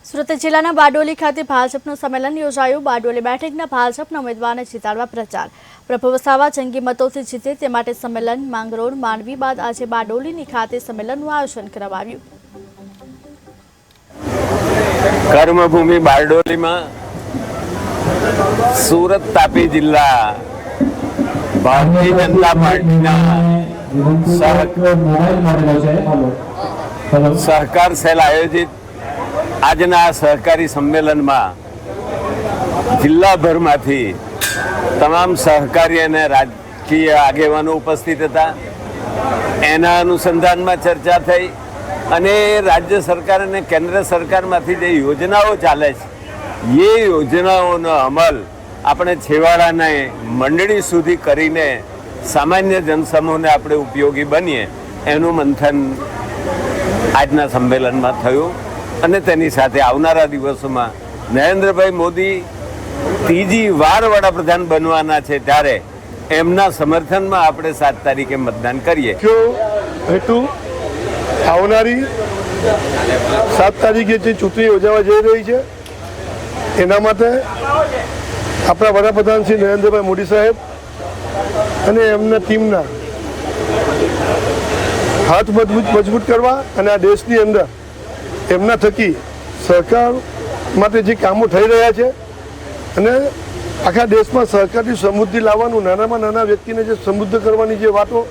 સુરત જિલ્લાના બારડોલી ખાતે ભાજપનું સંમેલન યોજાયું। બારડોલી બેઠકના ભાજપના ઉમેદવારને જીતાડવા પ્રચાર। પ્રભુ વસાવા જંગી મતોથી જીતે તે માટે સંમેલન માંગરોળ માંડવી બાદ આજે બારડોલીની ખાતે સંમેલનનું આયોજન કરવામાં આવ્યું। કર્મભૂમિ બારડોલીમાં સુરત તાપી જિલ્લા ભારતીય જનતા પાર્ટીના સહકાર સેલ આયોજિત આજના સહકારી સંમેલનમાં જિલ્લાભરમાંથી તમામ સહકારી અને રાજકીય આગેવાનો ઉપસ્થિત હતા। એના અનુસંધાનમાં ચર્ચા થઈ અને રાજ્ય સરકાર અને કેન્દ્ર સરકારમાંથી જે યોજનાઓ ચાલે છે એ યોજનાઓનો અમલ આપણે છેવાડાના મંડળી સુધી કરીને સામાન્ય જનસમૂહને આપણે ઉપયોગી બનીએ એનું મંથન આજના સંમેલનમાં થયું અને તેની સાથે આવનારા દિવસોમાં નરેન્દ્રભાઈ મોદી ત્રીજી વાર વડાપ્રધાન બનવાના છે ત્યારે એમના સમર્થનમાં આપણે 7 તારીખે મતદાન કરીએ। હેતુ આવનારી 7 તારીખે જે ચૂંટણી યોજાવા જઈ રહી છે એના માટે આપણા વડાપ્રધાન શ્રી નરેન્દ્રભાઈ મોદી સાહેબ અને એમના ટીમના હાથ મજબૂત કરવા અને આ દેશની અંદર એમના થકી સરકાર માટે જે કામો થઈ રહ્યા છે અને આખા દેશમાં સહકારની સમૃદ્ધિ લાવવાનું નાનામાં નાના વ્યક્તિને જે સમૃદ્ધ કરવાની જે વાતો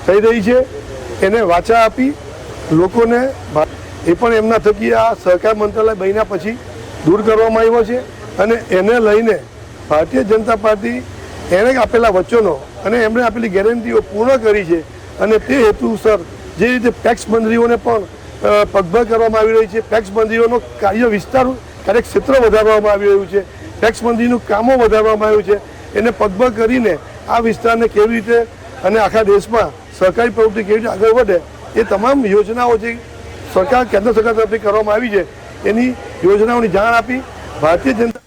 થઈ રહી છે એને વાચા આપી લોકોને એ પણ એમના થકી આ સહકાર મંત્રાલય બન્યા પછી દૂર કરવામાં આવ્યો છે અને એને લઈને ભારતીય જનતા પાર્ટી એણે આપેલા વચનો અને એમણે આપેલી ગેરંટીઓ પૂર્ણ કરી છે અને તે હેતુસર જે રીતે પેક્સ બંધરીઓને પણ પગભર કરવામાં આવી રહી છે, પેક્સ બંધીઓનો કાર્યક્ષેત્ર વધારવામાં આવી રહ્યું છે, પેક્સ બંધીનું કામો વધારવામાં આવ્યું છે, એને પગભર કરીને આ વિસ્તારને કેવી રીતે અને આખા દેશમાં સહકારી પ્રવૃત્તિ કેવી રીતે આગળ વધે એ તમામ યોજનાઓ જે સરકાર કેન્દ્ર સરકાર તરફથી કરવામાં આવી છે એની યોજનાઓની જાણ આપી ભારતીય જનતા